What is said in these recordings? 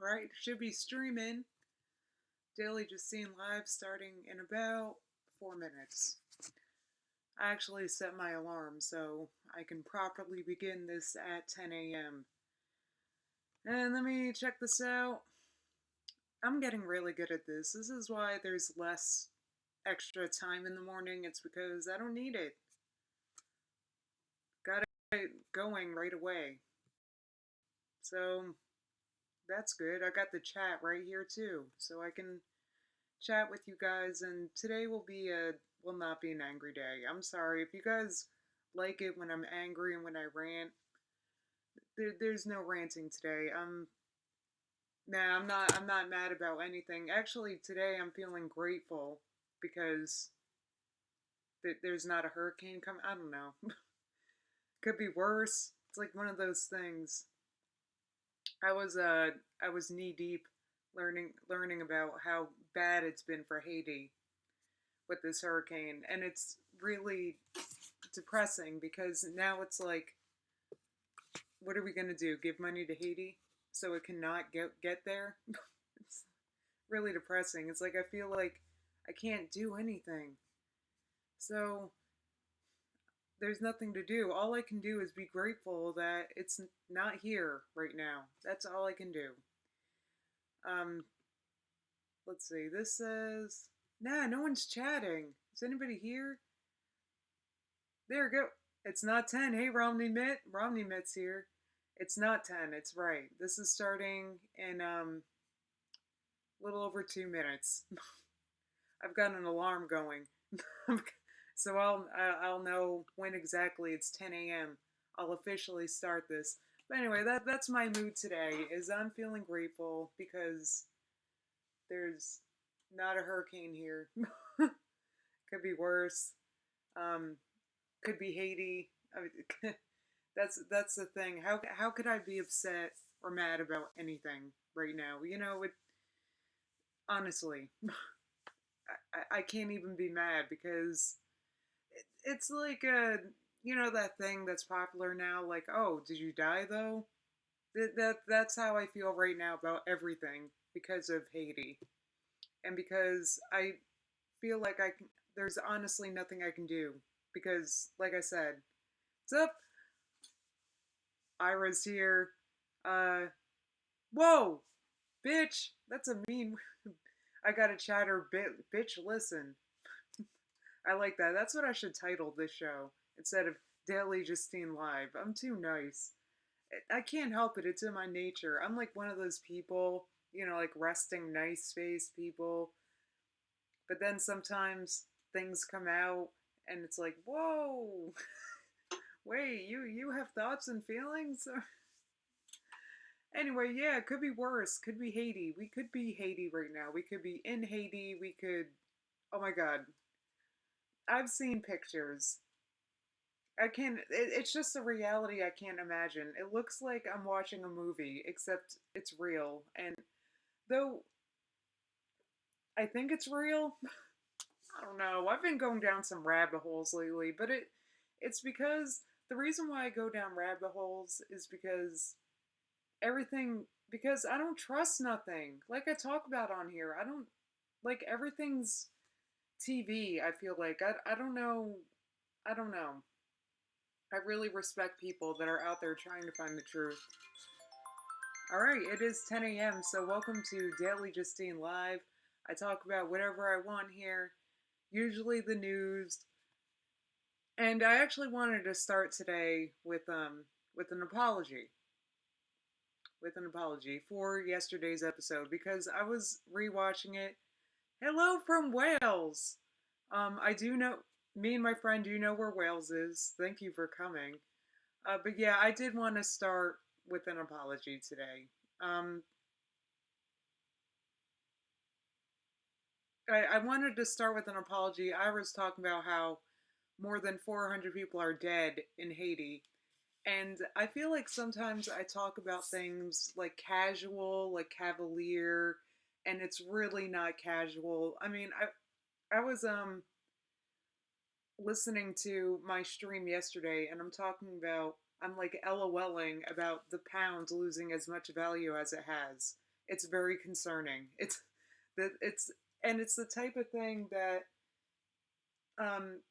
Alright, should be streaming Daily Justine Live starting in about 4 minutes. I actually set my alarm so I can properly begin this at 10 a.m. And let me check this out. I'm getting really good at this. This is why there's less extra time in the morning. It's because I don't need it. Got it going right away. So that's good. I got the chat right here too, so I can chat with you guys. And today will not be an angry day. I'm sorry if you guys like it when I'm angry and when I rant. There's no ranting today. Nah, I'm not mad about anything. Actually, today I'm feeling grateful because there's not a hurricane coming. I don't know. Could be worse. It's like one of those things. I was uh I was knee deep learning about how bad it's been for Haiti with this hurricane, and it's really depressing because now it's like, what are we gonna do? Give money to Haiti so it cannot get there? It's really depressing. It's like I feel like I can't do anything. So there's nothing to do. All I can do is be grateful that it's not here right now. That's all I can do. Um, let's see. This says, nah, no one's chatting. Is anybody here? There we go. It's not 10. Hey, Romney Mitt. Romney Mitt's here. It's not 10. It's right. This is starting in a little over 2 minutes. I've got an alarm going. So I'll know when exactly it's 10 a.m. I'll officially start this. But anyway, that's my mood today. Is I'm feeling grateful because there's not a hurricane here. Could be worse. Um, could be Haiti. I mean, that's the thing. How could I be upset or mad about anything right now? Honestly, I can't even be mad because it's like that thing that's popular now. Like, oh, did you die though? That's how I feel right now about everything because of Haiti, and because I feel like there's honestly nothing I can do because, like I said, what's up? Ira's here. Uh, whoa, bitch, that's a mean. I got a chatter, bitch. Listen, I like that. That's what I should title this show instead of Daily Justine Live. I'm too nice. I can't help it. It's in my nature. I'm like one of those people, like resting nice face people. But then sometimes things come out and it's like, whoa, wait, you have thoughts and feelings? Anyway, yeah, it could be worse. Could be Haiti. We could be Haiti right now. We could be in Haiti. We could. Oh my God. I've seen pictures. I can't. It's just a reality I can't imagine. It looks like I'm watching a movie, except it's real. And though I think it's real, I don't know. I've been going down some rabbit holes lately, but it's because the reason why I go down rabbit holes is because I don't trust nothing. Like I talk about on here, I don't like everything's TV. I feel like I don't know. I don't know. I really respect people that are out there trying to find the truth. Alright, it is 10 a.m., so welcome to Daily Justine Live. I talk about whatever I want here, usually the news. And I actually wanted to start today with an apology. With an apology for yesterday's episode because I was rewatching it. Hello from Wales! I do know, me and my friend do know where Wales is. Thank you for coming. But yeah, I did want to start with an apology today. Um, I wanted to start with an apology. I was talking about how more than 400 people are dead in Haiti. And I feel like sometimes I talk about things like casual, like cavalier, and it's really not casual. I mean, I was listening to my stream yesterday and I'm like LOLing about the pound losing as much value as it has. It's very concerning. It's and it's the type of thing that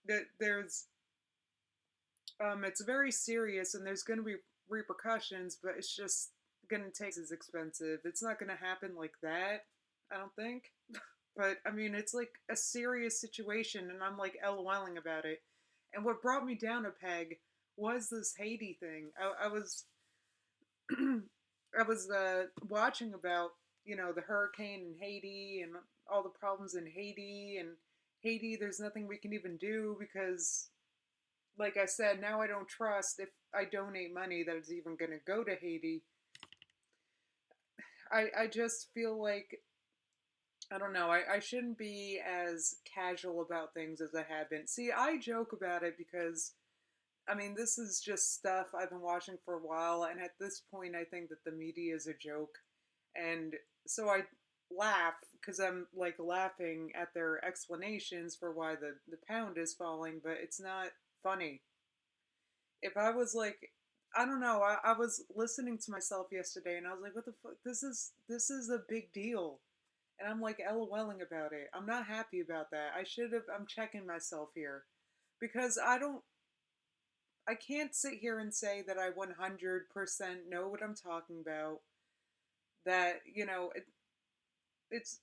that there's it's very serious and there's going to be repercussions, but it's just going to take as expensive. It's not going to happen like that, I don't think. But I mean, it's like a serious situation, and I'm like LOLing about it. And what brought me down a peg was this Haiti thing. I was I was watching about the hurricane in Haiti and all the problems in Haiti and Haiti. There's nothing we can even do because, like I said, now I don't trust if I donate money that it's even going to go to Haiti. I just feel like I don't know. I shouldn't be as casual about things as I have been. See, I joke about it because I mean, this is just stuff I've been watching for a while, and at this point, I think that the media is a joke. And so I laugh because I'm like laughing at their explanations for why the pound is falling, but it's not funny. If I was like, I don't know, I was listening to myself yesterday and I was like, what the fuck? This is a big deal. And I'm like LOLing about it. I'm not happy about that. I'm checking myself here because I can't sit here and say that I 100% know what I'm talking about. That, it's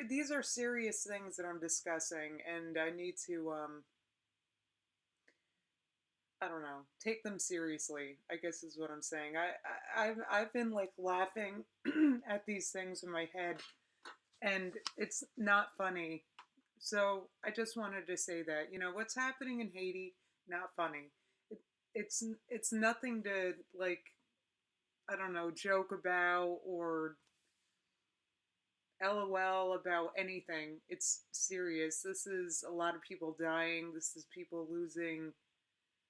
these are serious things that I'm discussing, and I need to, I don't know, take them seriously, I guess is what I'm saying. I've been like laughing at these things in my head, and it's not funny. So I just wanted to say that, what's happening in Haiti, not funny. It, it's nothing to like, I don't know, joke about or LOL about anything. It's serious. This is a lot of people dying. This is people losing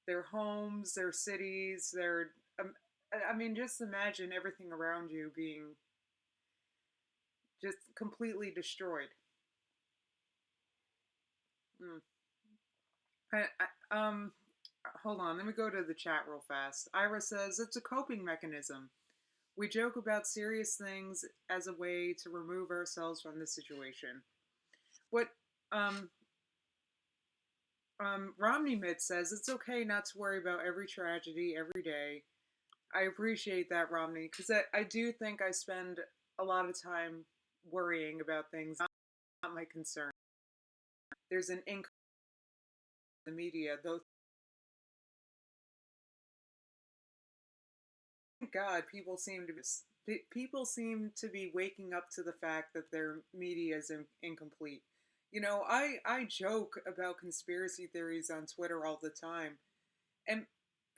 their homes, their cities, their. I mean, just imagine everything around you being just completely destroyed. Mm. Hold on. Let me go to the chat real fast. Ira says it's a coping mechanism. We joke about serious things as a way to remove ourselves from the situation. What um, Romney Mitt says it's okay not to worry about every tragedy every day. I appreciate that, Romney, because I do think I spend a lot of time worrying about things, not my concern. There's an increase in the media, though. Thank God, people seem to be waking up to the fact that their media is incomplete. I joke about conspiracy theories on Twitter all the time, and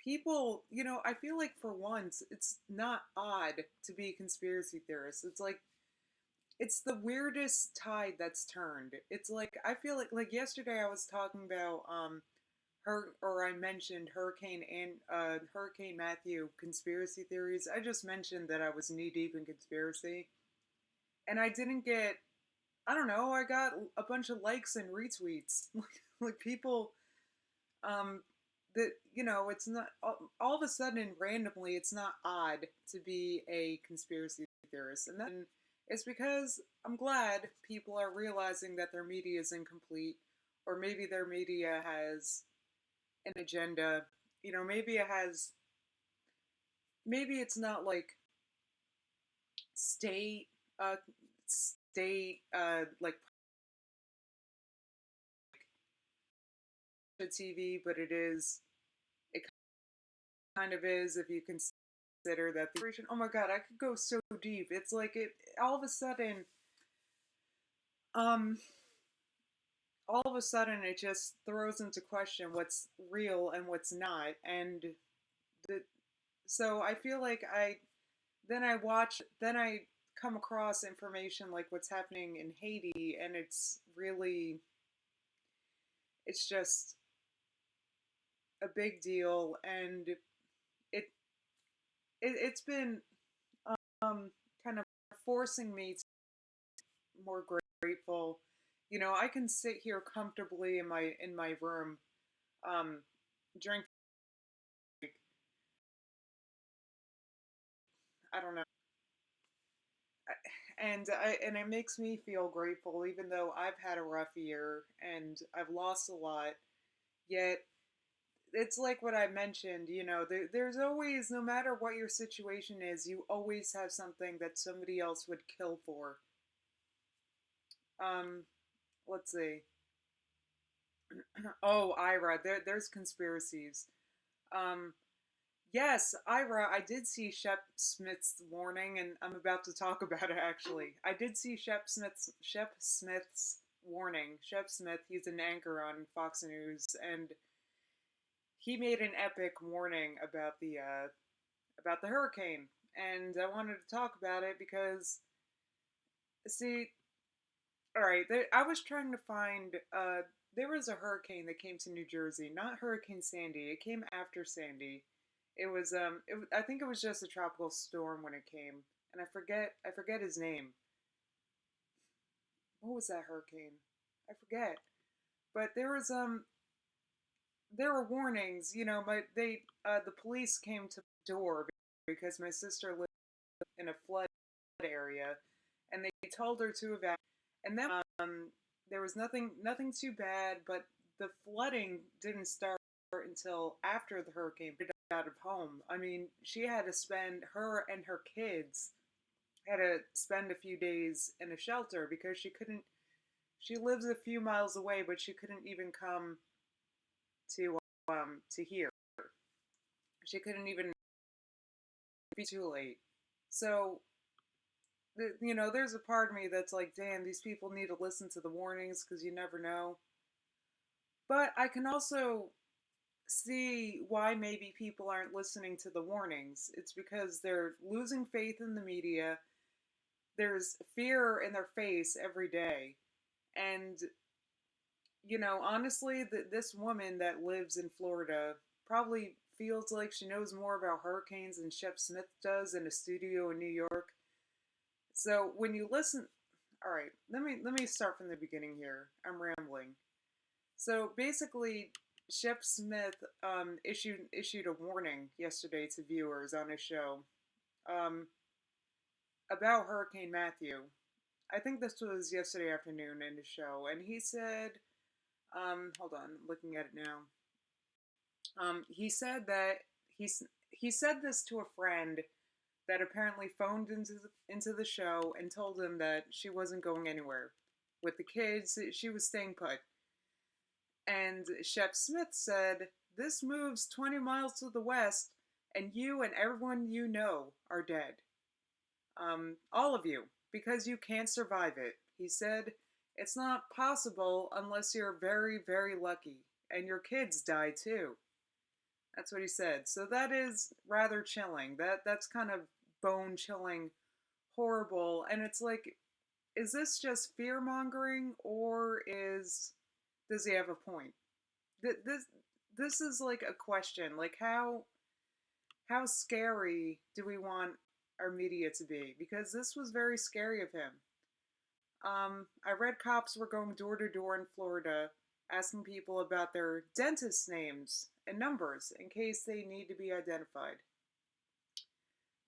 people, I feel like for once, it's not odd to be a conspiracy theorist. It's like it's the weirdest tide that's turned. It's like I feel like yesterday I was talking about her or I mentioned Hurricane Matthew conspiracy theories. I just mentioned that I was knee deep in conspiracy, and I didn't get. I don't know. I got a bunch of likes and retweets. Like people, that it's not all of a sudden randomly. It's not odd to be a conspiracy theorist, and then it's because I'm glad people are realizing that their media is incomplete, or maybe their media has an agenda. Maybe it has, maybe it's not like state, uh, like TV, but it is, it kind of is if you consider that the. Oh my God, I could go so deep. It's like all of a sudden, um, all of a sudden it just throws into question what's real and what's not. And the, so I feel like then I come across information like what's happening in Haiti, and it's just a big deal, and it, it's been kind of forcing me to be more grateful. I can sit here comfortably in my room, um, drink. I don't know. and it makes me feel grateful, even though I've had a rough year and I've lost a lot. Yet it's like what I mentioned, there's always, no matter what your situation is, you always have something that somebody else would kill for. Um, let's see. Oh, Ira, there's conspiracies. Um, yes, Ira, I did see Shep Smith's warning, and I'm about to talk about it actually. I did see Shep Smith's warning. Shep Smith, he's an anchor on Fox News, and he made an epic warning about the hurricane. And I wanted to talk about it because, see, all right, I was trying to find. There was a hurricane that came to New Jersey, not Hurricane Sandy. It came after Sandy. It was I think it was just a tropical storm when it came, and I forget his name. What was that hurricane? I forget. But there were warnings. The police came to the door because my sister lived in a flood area, and they told her to evacuate. And then there was nothing too bad, but the flooding didn't start until after the hurricane put out of home. I mean, her and her kids had to spend a few days in a shelter because she couldn't. She lives a few miles away, but she couldn't even come to here. She couldn't even be too late. So there's a part of me that's like, damn, these people need to listen to the warnings because you never know. But I can also see why maybe people aren't listening to the warnings. It's because they're losing faith in the media. There's fear in their face every day. And, honestly, this woman that lives in Florida probably feels like she knows more about hurricanes than Shep Smith does in a studio in New York. So when you listen, all right, let me start from the beginning here. I'm rambling. So basically, Shep Smith issued a warning yesterday to viewers on his show um, about Hurricane Matthew. I think this was yesterday afternoon in his show, and he said, hold on, I'm looking at it now. He said that he said this to a friend that apparently phoned into the show and told him that she wasn't going anywhere with the kids. She was staying put. And Chef Smith said, "This moves 20 miles to the west, and you and everyone you know are dead. All of you, because you can't survive it." He said, "It's not possible unless you're very, very lucky, and your kids die too." That's what he said. So that is rather chilling. That's kind of bone chilling, horrible, and it's like, is this just fear mongering, or is does he have a point? This is like a question. Like, how scary do we want our media to be? Because this was very scary of him. I read cops were going door to door in Florida asking people about their dentist names and numbers in case they need to be identified.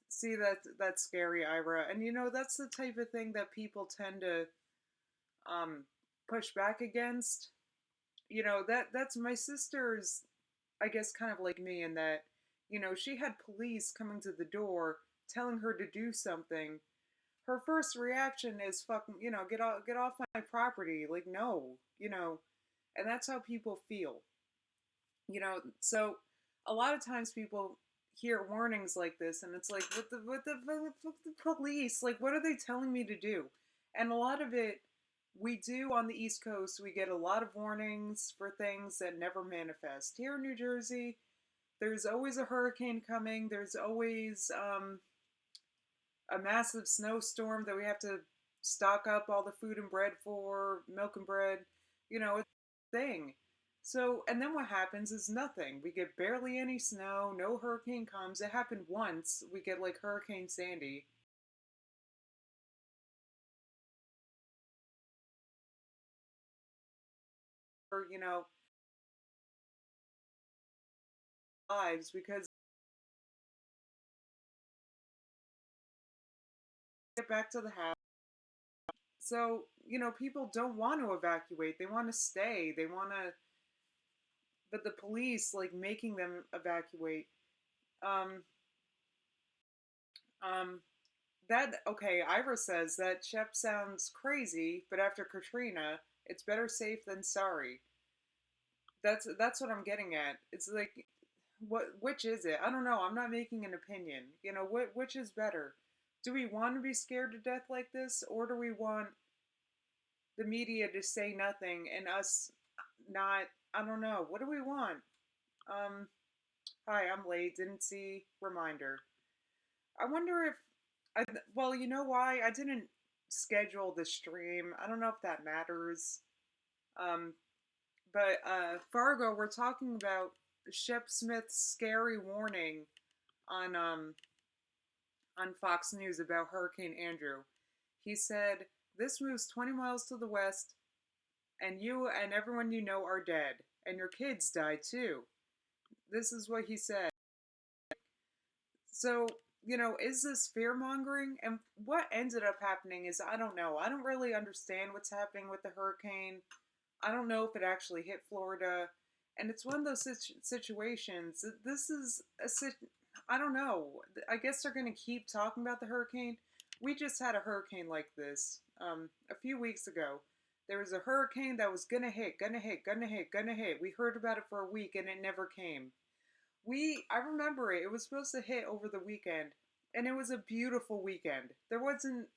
See, that's scary, Ira. And that's the type of thing that people tend to um, push back against. That's my sister's, I guess, kind of like me in that, she had police coming to the door telling her to do something. Her first reaction is fucking, get off my property. Like, no, and that's how people feel. So a lot of times people hear warnings like this, and it's like, what the police, like, what are they telling me to do? And a lot of it, we do on the East Coast, we get a lot of warnings for things that never manifest. Here in New Jersey, there's always a hurricane coming. There's always a massive snowstorm that we have to stock up all the food and bread for, milk and bread. It's a thing. So, and then what happens is nothing. We get barely any snow, no hurricane comes. It happened once. We get like Hurricane Sandy. Or, lives because get back to the house. So, people don't want to evacuate. They want to stay. They want to, but the police like making them evacuate. Um, um, that okay. Ira says that Shep sounds crazy, but after Katrina, it's better safe than sorry. That's what I'm getting at. It's like, which is it? I don't know. I'm not making an opinion. Which is better? Do we want to be scared to death like this, or do we want the media to say nothing and us not? I don't know. What do we want? Um, Hi, I'm late. Didn't see reminder. I wonder if I. Well, you know why I didn't schedule the stream. I don't know if that matters. Um, but Fargo, we're talking about Shep Smith's scary warning on Fox News about Hurricane Andrew. He said, "This moves 20 miles to the west, and you and everyone you know are dead, and your kids die too." This is what he said. So, is this fear mongering? And what ended up happening is I don't know. I don't really understand what's happening with the hurricane. I don't know if it actually hit Florida. And it's one of those situations. This is I don't know. I guess they're going to keep talking about the hurricane. We just had a hurricane like this a few weeks ago. There was a hurricane that was going to hit, going to hit, going to hit, going to hit. We heard about it for a week and it never came. I remember it. It was supposed to hit over the weekend, and it was a beautiful weekend. There wasn't.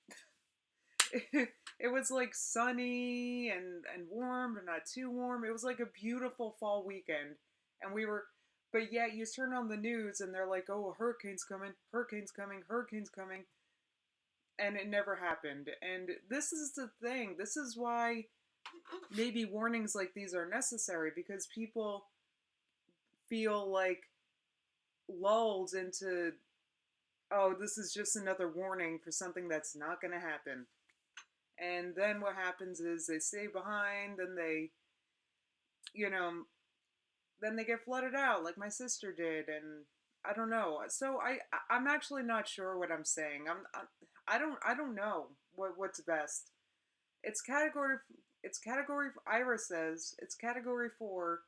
It was like sunny and warm, but not too warm. It was like a beautiful fall weekend, and we were. But yet, you turn on the news, and they're like, "Oh, a hurricane's coming! Hurricane's coming! Hurricane's coming!" And it never happened. And this is the thing. This is why maybe warnings like these are necessary because people feel like lulled into, oh, this is just another warning for something that's not going to happen. And then what happens is they stay behind and you know, then they get flooded out like my sister did. And I don't know. So I'm actually not sure what I'm saying. I don't know what's best. It's category, Ira says it's category 4,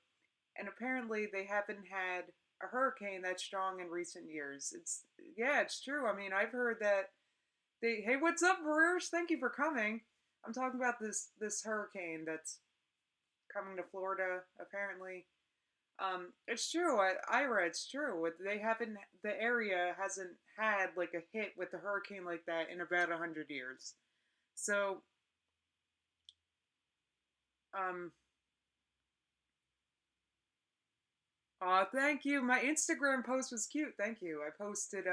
and apparently they haven't had a hurricane that strong in recent years. Yeah, it's true. I mean, I've heard that hey, what's up, Baruch? Thank you for coming. I'm talking about this hurricane that's coming to Florida. Apparently, it's true. Ira, it's true. They haven't. The area hasn't had like a hit with a hurricane like that in about 100 years. So, um, thank you. My Instagram post was cute. Thank you. I posted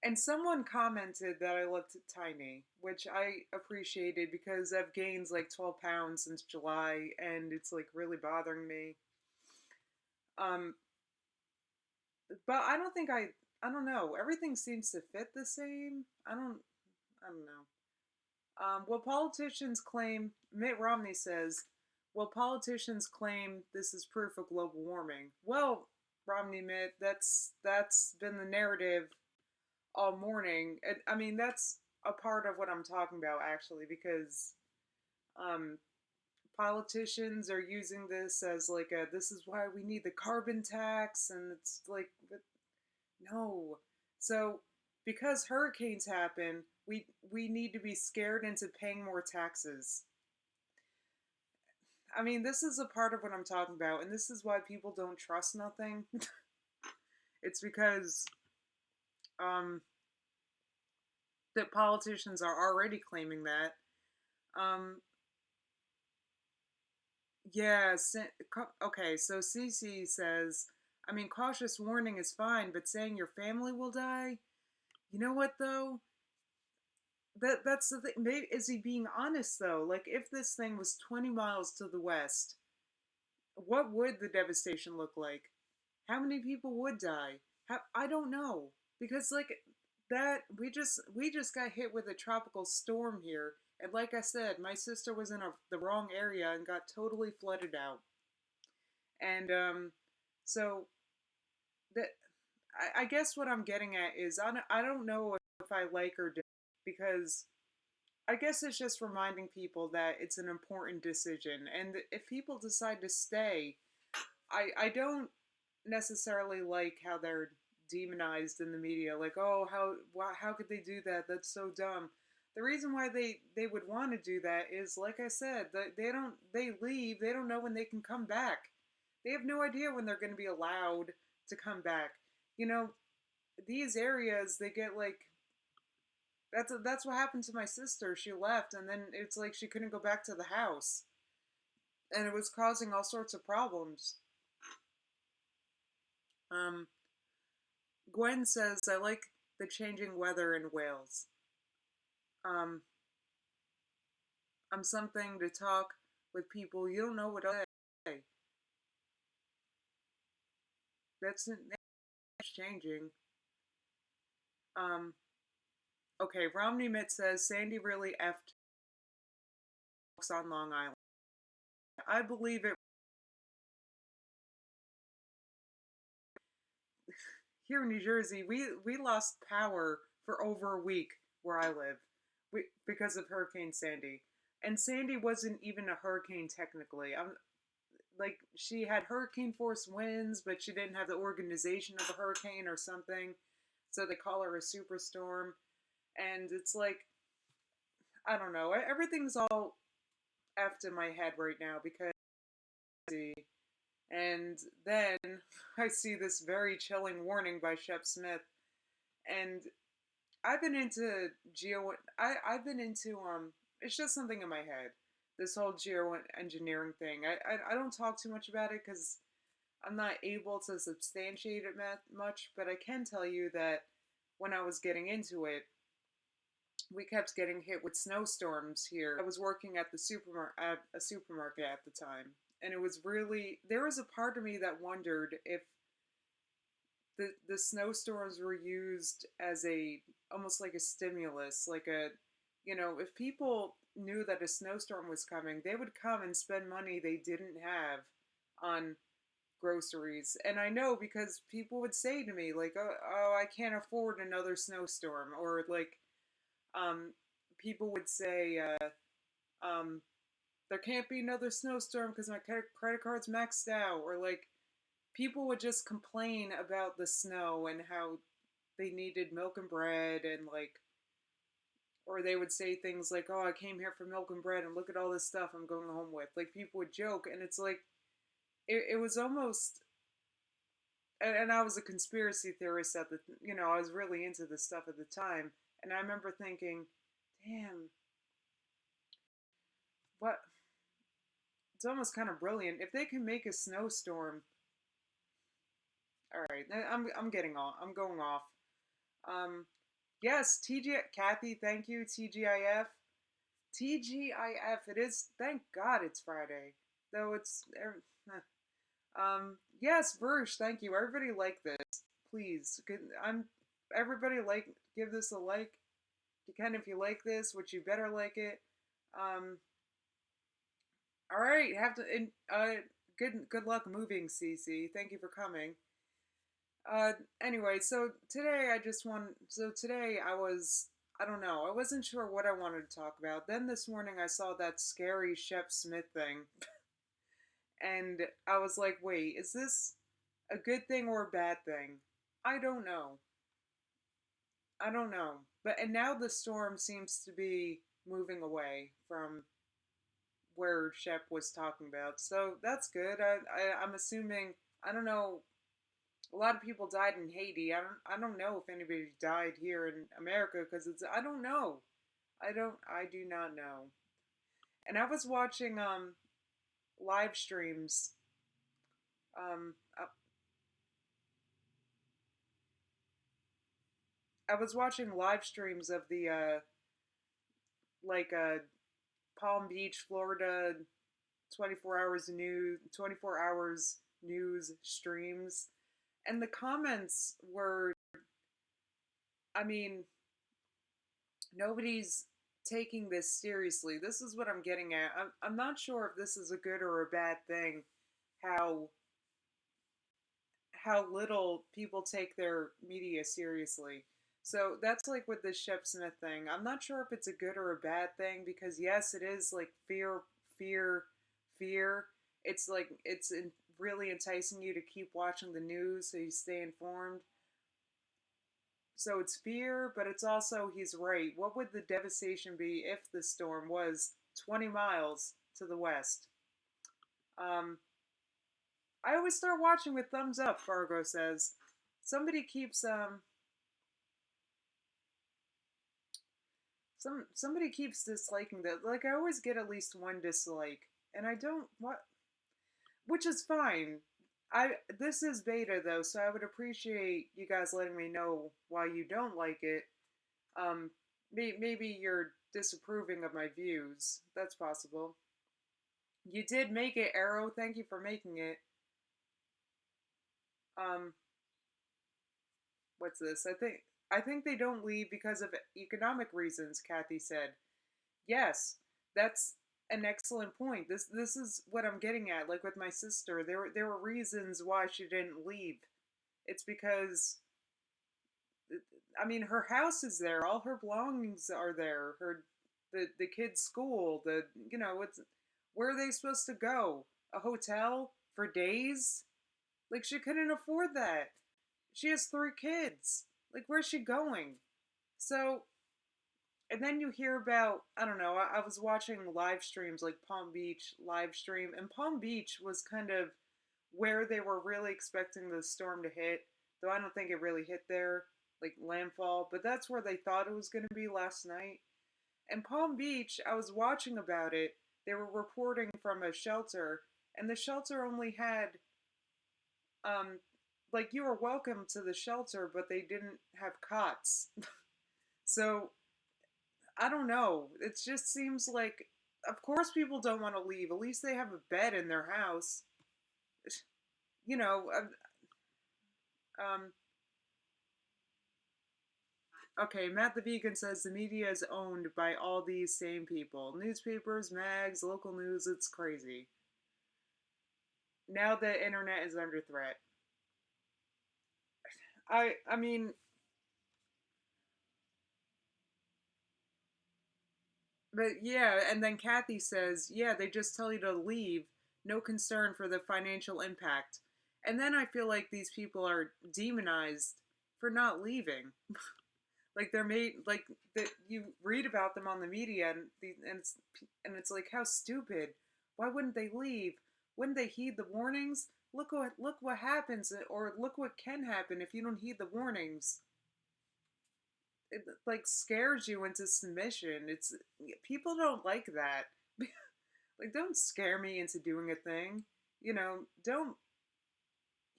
and someone commented that I looked tiny, which I appreciated because I've gained like 12 pounds since July and it's like really bothering me. Um, but I don't know. Everything seems to fit the same. I don't know. Well, politicians claim, Mitt Romney says, well, politicians claim this is proof of global warming. Well, Romney Mitt, that's been the narrative all morning. I mean, that's a part of what I'm talking about actually, because um, politicians are using this as like this is why we need the carbon tax, and it's like, but no. So because hurricanes happen, we need to be scared into paying more taxes. I mean, this is a part of what I'm talking about, and this is why people don't trust nothing. It's because um, that politicians are already claiming that. Um, Yeah, okay, so Cece says, I mean, cautious warning is fine, but saying your family will die? You know what, though? That's the thing. Maybe, is he being honest, though? Like, if this thing was 20 miles to the west, what would the devastation look like? How many people would die? I don't know. Because, like, we just got hit with a tropical storm here. And like I said, my sister was in the wrong area and got totally flooded out. And so that I guess what I'm getting at is I don't know if I like or don't because I guess it's just reminding people that it's an important decision, and if people decide to stay, I don't necessarily like how they're demonized in the media. Like, oh, how could they do that? That's so dumb. The reason why they would want to do that is, like I said, they leave. They don't know when they can come back. They have no idea when they're going to be allowed to come back. You know, these areas they get like that's what happened to my sister. She left, and then it's like she couldn't go back to the house, and it was causing all sorts of problems. Um, Gwen says, I like the changing weather in Wales. Um, I'm something to talk with people you don't know what to say. That's changing. Um, okay, Romney Mitt says Sandy really effed on Long Island. I believe it. Here in New Jersey, we lost power for over a week where I live, because of Hurricane Sandy. And Sandy wasn't even a hurricane technically. I'm like she had hurricane force winds, but she didn't have the organization of a hurricane or something. So they call her a superstorm. And it's like I don't know. Everything's all effed in my head right now because and then I see this very chilling warning by Shep Smith, and I've been into I've been into it's just something in my head. This whole geoengineering thing. I don't talk too much about it because I'm not able to substantiate it much, but I can tell you that when I was getting into it, we kept getting hit with snowstorms here. I was working at a supermarket at the time, and it was really there was a part of me that wondered if the snowstorms were used as a almost like a stimulus, like a if people knew that a snowstorm was coming, they would come and spend money they didn't have on groceries. And I know because people would say to me like, oh, I can't afford another snowstorm, or like um people would say there can't be another snowstorm because my credit card's maxed out, or like people would just complain about the snow and how they needed milk and bread, and like or they would say things like, oh, I came here for milk and bread and look at all this stuff I'm going home with. Like people would joke, and it's like it was almost and I was a conspiracy theorist at the I was really into this stuff at the time, and I remember thinking, damn, what it's almost kind of brilliant if they can make a snowstorm. All right, I'm getting off. I'm going off. Um, yes, TG Kathy, thank you. TGIF, TGIF. It is. Thank God it's Friday, though. Yes, Verge, thank you. Everybody like this, please. I'm. Everybody like give this a like. You can if you like this, which you better like it. Um. All right, have to. Good luck moving, Cece. Thank you for coming. Uh, anyway, so today I just want. So today I don't know. I wasn't sure what I wanted to talk about. Then this morning I saw that scary Shep Smith thing, and I was like, wait, is this a good thing or a bad thing? I don't know. I don't know. But and now the storm seems to be moving away from where Shep was talking about. So that's good. I'm assuming. I don't know. A lot of people died in Haiti. I don't know if anybody died here in America because it's I don't know. I do not know. And I was watching live streams. Um I, I was watching live streams of the like Palm Beach, Florida 24 hours news streams, and the comments were I mean nobody's taking this seriously. This is what I'm getting at. I'm not sure if this is a good or a bad thing. How how little people take their media seriously. So that's like with the Shep Smith thing. I'm not sure if it's a good or a bad thing because yes, it is like fear, fear, fear. It's like really enticing you to keep watching the news so you stay informed. So it's fear, but it's also he's right. What would the devastation be if the storm was 20 miles to the west? Um, I always start watching with thumbs up. Fargo says somebody keeps somebody keeps disliking that. Like I always get at least one dislike, and I don't what, which is fine. I this is beta though, so I would appreciate you guys letting me know why you don't like it. Um, maybe you're disapproving of my views. That's possible. You did make it, Arrow. Thank you for making it. Um, what's this? I think they don't leave because of economic reasons. Kathy said. Yes, that's an excellent point. This is what I'm getting at. Like with my sister, there were reasons why she didn't leave. It's because I mean her house is there, all her belongings are there, her the kids' school, the it's where are they supposed to go? A hotel for days? Like she couldn't afford that. She has three kids. Like where's she going? So and then you hear about I don't know. I was watching live streams like Palm Beach live stream, and Palm Beach was kind of where they were really expecting the storm to hit. Though I don't think it really hit there, like landfall. But that's where they thought it was going to be last night. And Palm Beach, I was watching about it. They were reporting from a shelter, and the shelter only had um, like you were welcome to the shelter, but they didn't have cots. So I don't know. It just seems like, of course, people don't want to leave. At least they have a bed in their house. You know. Um. Okay, Matt the Vegan says the media is owned by all these same people: newspapers, mags, local news. It's crazy. Now the internet is under threat. I mean, but yeah, and then Kathy says, yeah, they just tell you to leave, no concern for the financial impact. And then I feel like these people are demonized for not leaving. Like they're made like that you read about them on the media and it's like how stupid. Why wouldn't they leave? Wouldn't they heed the warnings? Look what happens or look what can happen if you don't heed the warnings. It like scares you into submission. It's people don't like that. Like don't scare me into doing a thing. Don't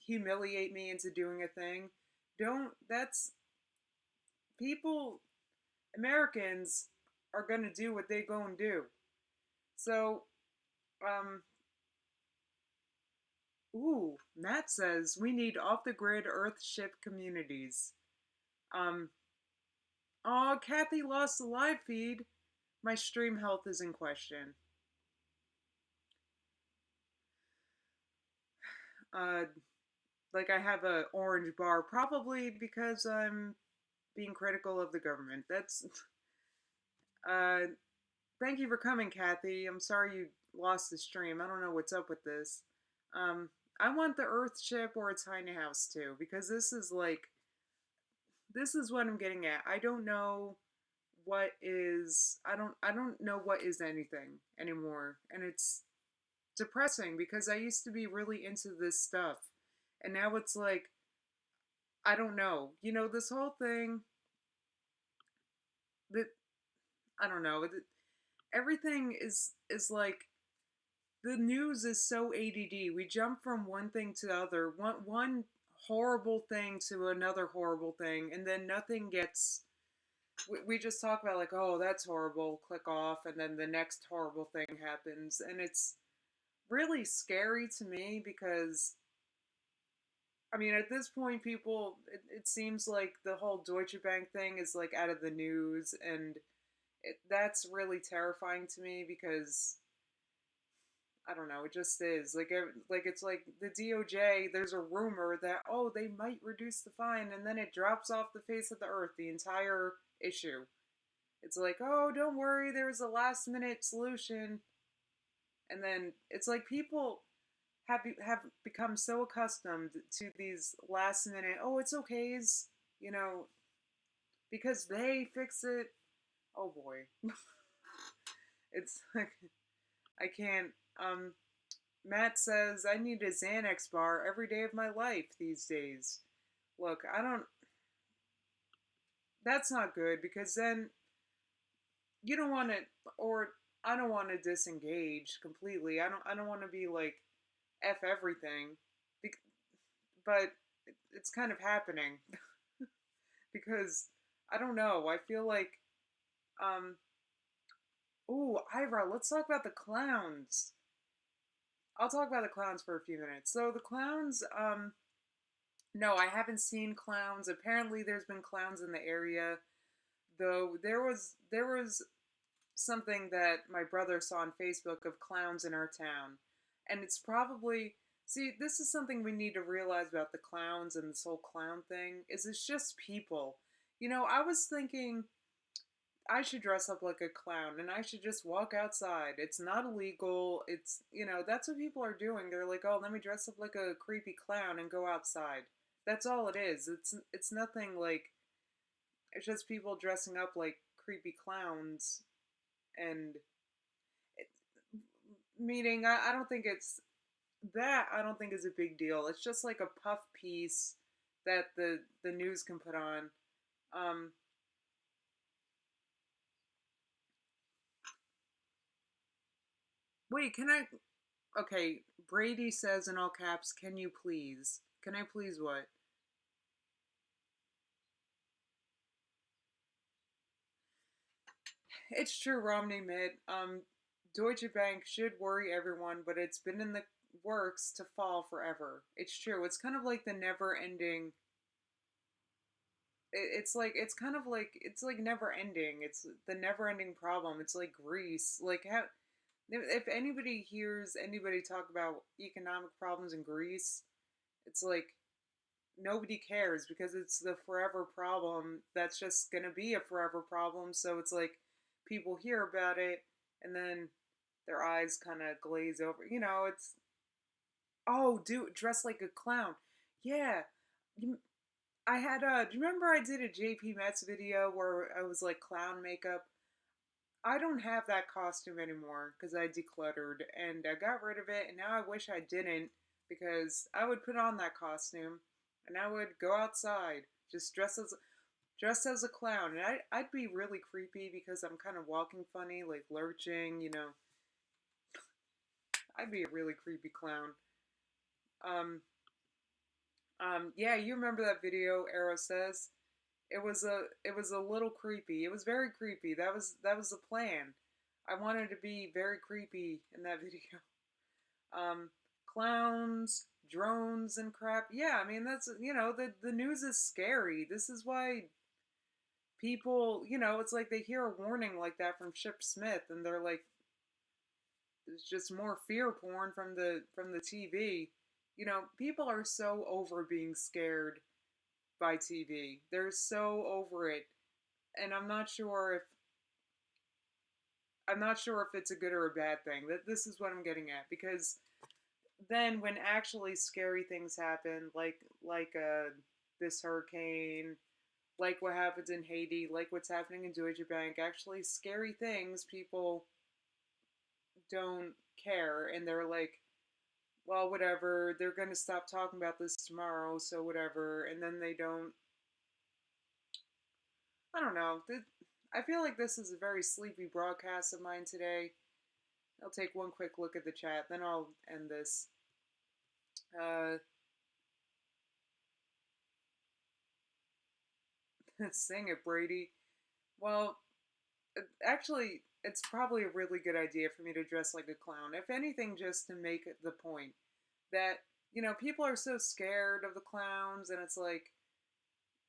humiliate me into doing a thing. Don't that's people Americans are gonna do what they gonna do. So, um, Matt says we need off the grid Earthship communities. Um, oh, Kathy lost the live feed. My stream health is in question. Uh, like I have a orange bar, probably because I'm being critical of the government. That's uh, thank you for coming, Kathy. I'm sorry you lost the stream. I don't know what's up with this. Um, I want the Earth ship or a tiny house too, because this is what I'm getting at. I don't know what is I don't know what is anything anymore. And it's depressing because I used to be really into this stuff. And now it's like I don't know. This whole thing that I don't know. Everything is like the news is so ADD. We jump from one thing to the other, one horrible thing to another horrible thing, and then nothing gets. We just talk about like, oh, that's horrible. Click off, and then the next horrible thing happens, and it's really scary to me because I mean, at this point, it seems like the whole Deutsche Bank thing is like out of the news, and that's really terrifying to me because I don't know. It just is like it's like the DOJ. There's a rumor that oh they might reduce the fine, and then it drops off the face of the earth. The entire issue. It's like oh don't worry, there was a last minute solution, and then it's like people have become so accustomed to these last minute oh it's okays, you know, because they fix it. Oh boy, it's like I can't. Matt says I need a Xanax bar every day of my life these days. Look, I don't. That's not good because then you don't want to, or I don't want to disengage completely. I don't want to be like f everything, but it's kind of happening because I don't know. I feel like um. Ooh, Ira, let's talk about the clowns. I'll talk about the clowns for a few minutes. So the clowns, no, I haven't seen clowns. Apparently, there's been clowns in the area, though. There was something that my brother saw on Facebook of clowns in our town, and it's probably see. This is something we need to realize about the clowns and this whole clown thing. Is it's just people. You know, I was thinking I should dress up like a clown and I should just walk outside. It's not illegal. It's, you know, that's what people are doing. They're like, "Oh, let me dress up like a creepy clown and go outside." That's all it is. It's nothing like it's just people dressing up like creepy clowns and it, meaning I don't think it's that I don't think is a big deal. It's just like a puff piece that the news can put on. Um wait, can I okay, Brady says in all caps, "Can you please? Can I please what?" It's true, Romney mid. Deutsche Bank should worry everyone, but it's been in the works to fall forever. It's true. It's kind of like the never-ending. It's like it's like never ending. It's the never-ending problem. It's like Greece. Like how if anybody hears anybody talk about economic problems in Greece, it's like nobody cares because it's the forever problem that's just gonna be a forever problem. So it's like people hear about it and then their eyes kind of glaze over. You know, it's oh, do dress like a clown. Yeah, I had do you remember I did a JP Metz video where I was like clown makeup? I don't have that costume anymore because I decluttered and I got rid of it, and now I wish I didn't because I would put on that costume and I would go outside just dressed as a clown, and I'd be really creepy because I'm kind of walking funny, like lurching, you know. I'd be a really creepy clown. Um, yeah, you remember that video? Arrow says it was a little creepy. It was very creepy. That was the plan. I wanted to be very creepy in that video. Um, clowns, drones, and crap. Yeah, I mean that's you know the news is scary. This is why people you know it's like they hear a warning like that from Ship Smith and they're like it's just more fear porn from the TV. You know, people are so over being scared by TV. They're so over it, and I'm not sure if it's a good or a bad thing. That this is what I'm getting at because then when actually scary things happen, like this hurricane, like what happens in Haiti, like what's happening in Deutsche Bank, actually scary things, people don't care, and they're like, well, whatever. They're gonna stop talking about this tomorrow, so whatever. And then they don't. I don't know. I feel like this is a very sleepy broadcast of mine today. I'll take one quick look at the chat, then I'll end this. Uh, sing it, Brady. Well, actually, it's probably a really good idea for me to dress like a clown. If anything, just to make the point that, you know, people are so scared of the clowns, and it's like,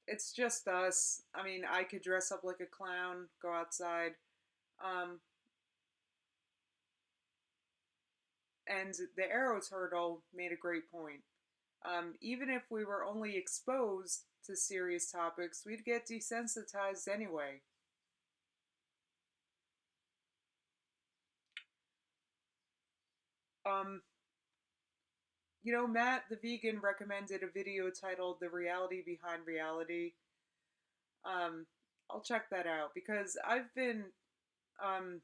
it's just us. I mean, I could dress up like a clown, go outside. Um, And the arrow turtle made a great point. Even if we were only exposed to serious topics, we'd get desensitized anyway. Um, Matt the vegan recommended a video titled "The Reality Behind Reality." Um, I'll check that out because I've been um,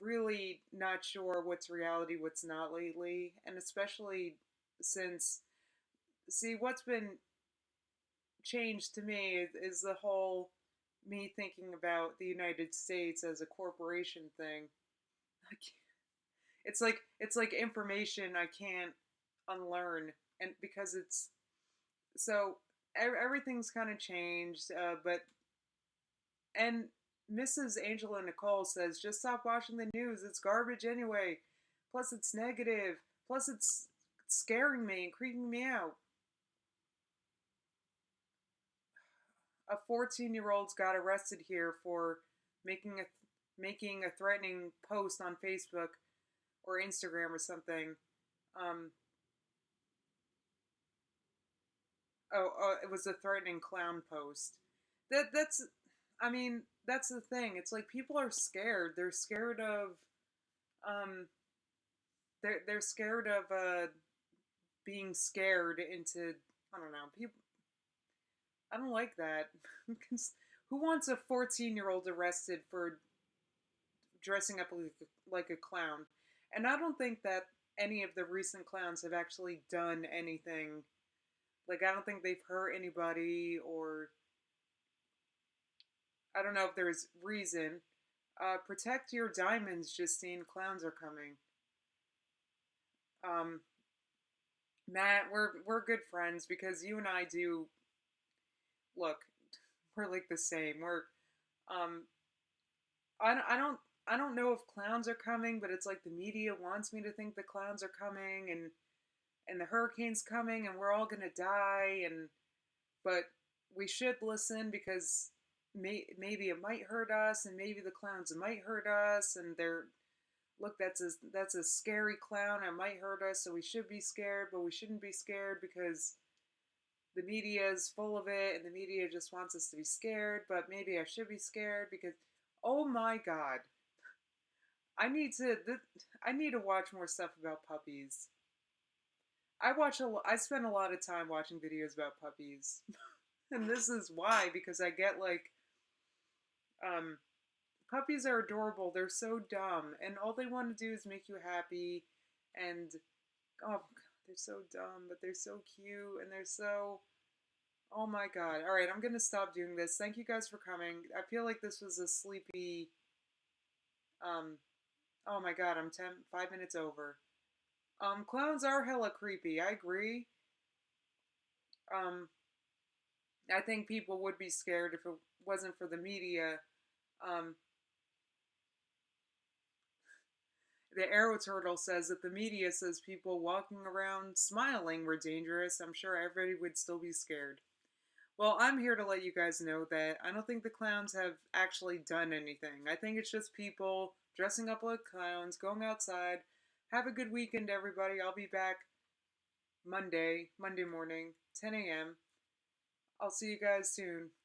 really not sure what's reality, what's not lately, and especially since, see, what's been changed to me is the whole me thinking about the United States as a corporation thing. It's like information I can't unlearn, and because it's so everything's kind of changed. But and Mrs. Angela Nicole says just stop watching the news. It's garbage anyway. Plus it's negative. Plus it's scaring me and creeping me out. A 14-year-old's got arrested here for making a making a threatening post on Facebook or Instagram or something. Um, it was a threatening clown post. That's, I mean, that's the thing. It's like people are scared. They're scared of, um, they're scared of being scared into. I don't know. People, I don't like that. Who wants a 14-year-old arrested for dressing up like a clown? And I don't think that any of the recent clowns have actually done anything. Like, I don't think they've hurt anybody, or I don't know if there's reason. Protect your diamonds, Justine. Clowns are coming. Um, Matt, we're good friends because you and I do look. We're like the same. Um, I don't I don't know if clowns are coming, but it's like the media wants me to think the clowns are coming, and the hurricane's coming, and we're all gonna die, and but we should listen because maybe it might hurt us, and maybe the clowns might hurt us, and they're look, that's a scary clown. It might hurt us, so we should be scared, but we shouldn't be scared because the media is full of it, and the media just wants us to be scared. But maybe I should be scared because, oh my god, I need to. I need to watch more stuff about puppies. I spend a lot of time watching videos about puppies, and this is why, because I get like um puppies are adorable. They're so dumb, and all they want to do is make you happy. And oh god, they're so dumb, but they're so cute, and they're so. Oh my god! All right, I'm gonna stop doing this. Thank you guys for coming. I feel like this was a sleepy. Um. Oh my god, I'm 5 minutes over. Clowns are hella creepy. I agree. Um, I think people would be scared if it wasn't for the media. Um, the arrow turtle says that the media says people walking around smiling were dangerous. I'm sure everybody would still be scared. Well, I'm here to let you guys know that I don't think the clowns have actually done anything. I think it's just people dressing up like clowns, going outside. Have a good weekend, everybody. I'll be back Monday morning, 10 a.m. I'll see you guys soon. Bye.